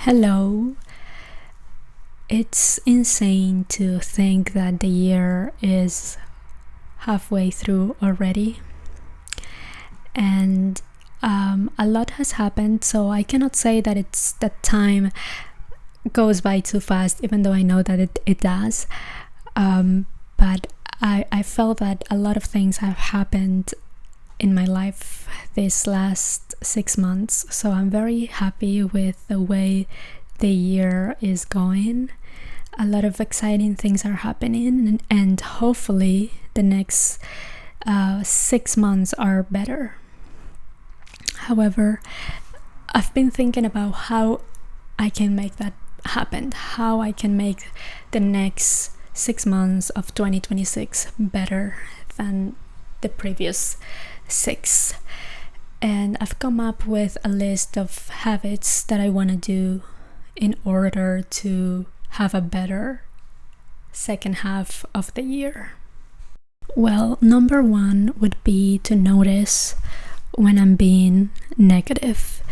Hello. It's insane to think that the year is halfway through already, and a lot has happened, so I cannot say that it's that time goes by too fast, even though I know that it does. But I felt that a lot of things have happened in my life this last 6 months, so I'm very happy with the way the year is going. A lot of exciting things are happening, and hopefully the next 6 months are better. However, I've been thinking about how I can make that happen, how I can make the next 6 months of 2026 better than the previous 6. And I've come up with a list of habits that I want to do in order to have a better second half of the year. Well, number one would be to notice when I'm being negative.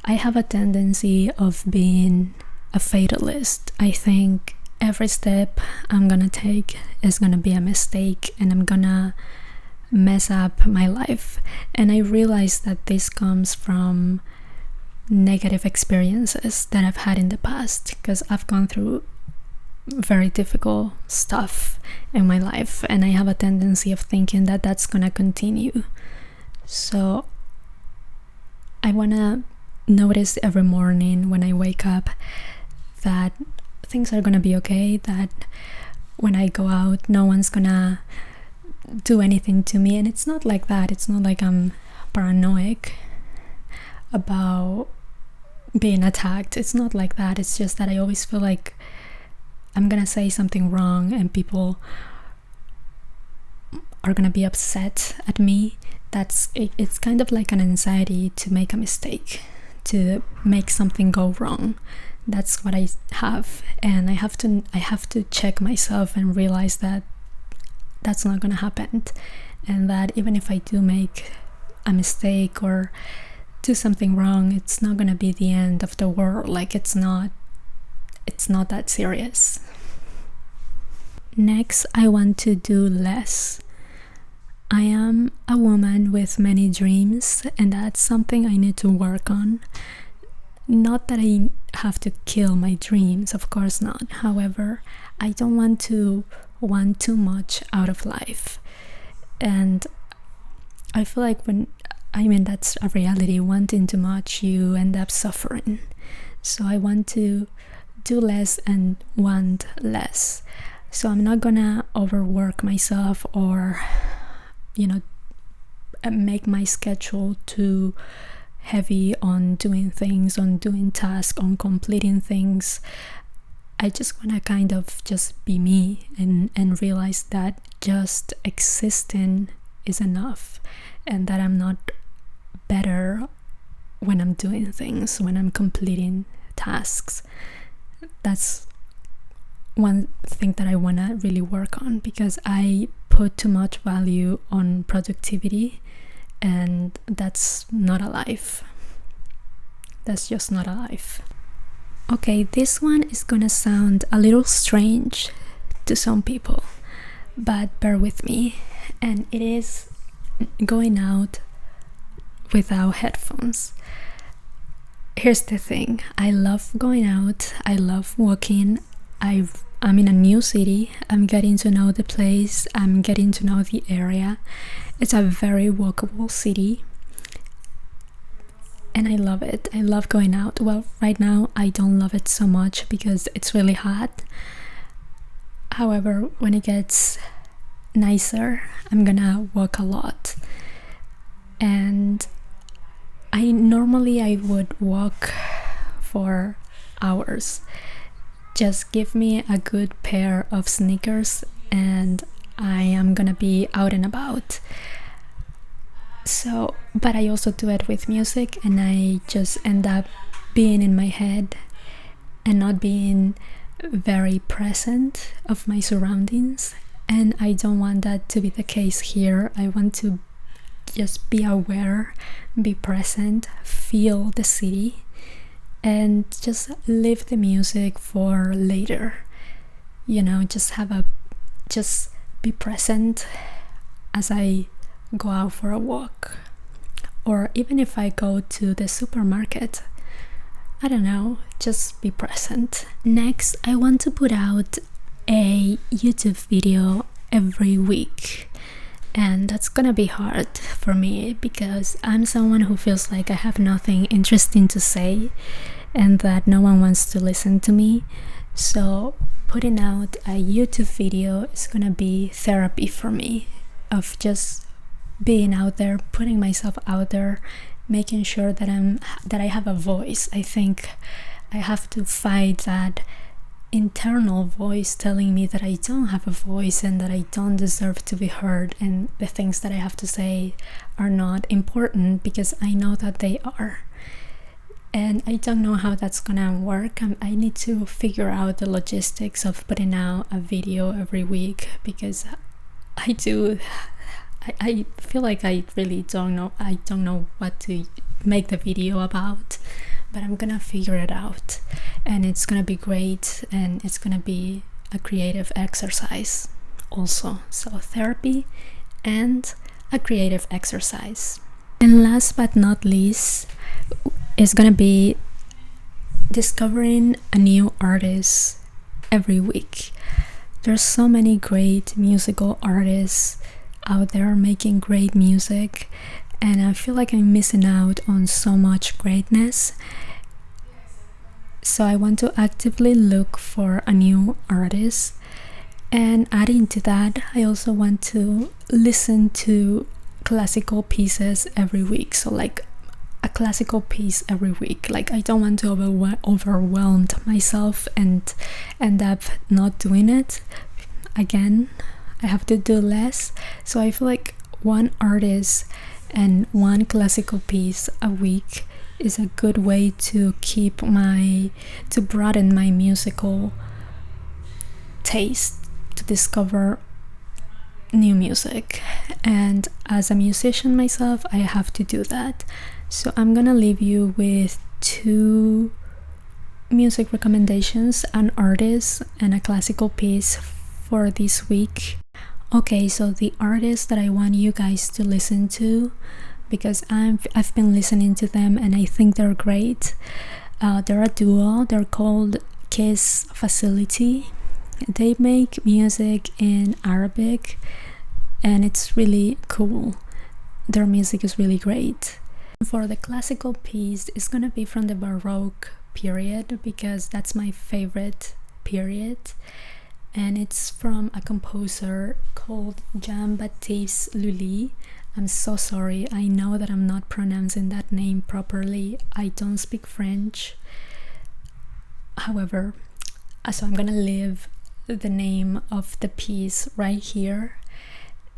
I have a tendency of being a fatalist. I think every step I'm gonna take is gonna be a mistake and I'm gonna mess up my life. And I realize that this comes from negative experiences that I've had in the past, because I've gone through very difficult stuff in my life, and I have a tendency of thinking that that's gonna continue. So I wanna notice every morning when I wake up that things are gonna be okay, that when I go out no one's gonna do anything to me. And it's not like that. It's not like I'm paranoid about being attacked. It's not like that. It's just that I always feel like I'm gonna say something wrong and people are gonna be upset at me. It's kind of like an anxiety to make a mistake, to make something go wrong. That's what I have, and I have to check myself and realize that that's not gonna happen, and that even if I do make a mistake or do something wrong, it's not gonna be the end of the world. Like it's not that serious. Next, I want to do less. I am a woman with many dreams, and that's something I need to work on. Not that I have to kill my dreams, of course not. However, I don't want to want too much out of life. And I feel like that's a reality. Wanting too much, you end up suffering. So I want to do less and want less. So I'm not gonna overwork myself or make my schedule too heavy on doing things, on doing tasks, on completing things. I just want to kind of just be me and realize that just existing is enough, and that I'm not better when I'm doing things, when I'm completing tasks. That's one thing that I want to really work on, because I put too much value on productivity, and that's not a life. That's just not a life. Okay, this one is gonna sound a little strange to some people, but bear with me. And it is going out without headphones. Here's the thing. I love going out. I love walking. I'm in a new city. I'm getting to know the place. I'm getting to know the area. It's a very walkable city, and I love it. I love going out. Well, right now I don't love it so much because it's really hot. However, when it gets nicer, I'm gonna walk a lot. And I would walk for hours. Just give me a good pair of sneakers and I am gonna be out and about. So, but I also do it with music, and I just end up being in my head and not being very present of my surroundings. And I don't want that to be the case here. I want to just be aware, be present, feel the city, and just leave the music for later. You know, just be present as I go out for a walk, or even if I go to the supermarket. I don't know, just be present. Next, I want to put out a YouTube video every week, and that's gonna be hard for me because I'm someone who feels like I have nothing interesting to say and that no one wants to listen to me. So putting out a YouTube video is gonna be therapy for me, of just being out there, putting myself out there, making sure that I have a voice. I think I have to fight that internal voice telling me that I don't have a voice and that I don't deserve to be heard, and the things that I have to say are not important, because I know that they are. And I don't know how that's gonna work. I need to figure out the logistics of putting out a video every week, because I feel like I really don't know. I don't know what to make the video about, but I'm gonna figure it out, and it's gonna be great, and it's gonna be a creative exercise also. So therapy and a creative exercise. And last but not least is gonna be discovering a new artist every week. There's so many great musical artists out there making great music, and I feel like I'm missing out on so much greatness. So I want to actively look for a new artist, and adding to that, I also want to listen to classical pieces every week. So like a classical piece every week. Like, I don't want to overwhelm myself and end up not doing it. Again, I have to do less. So I feel like one artist and one classical piece a week is a good way to broaden my musical taste, to discover new music. And as a musician myself, I have to do that. So I'm gonna leave you with 2 music recommendations, an artist and a classical piece for this week. Okay, so the artists that I want you guys to listen to, because I've been listening to them and I think they're great. They're a duo. They're called Kiss Facility. They make music in Arabic, and it's really cool. Their music is really great. For the classical piece, it's gonna be from the Baroque period, because that's my favorite period, and it's from a composer called Jean-Baptiste Lully. I'm so sorry, I know that I'm not pronouncing that name properly. I don't speak French. However, so I'm gonna leave the name of the piece right here,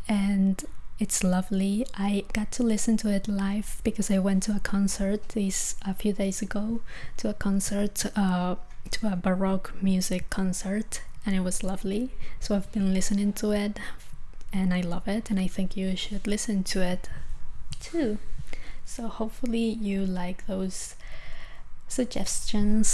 and it's lovely. I got to listen to it live because I went to a concert a few days ago, to a Baroque music concert, and it was lovely. So I've been listening to it and I love it, and I think you should listen to it too. So hopefully you like those suggestions.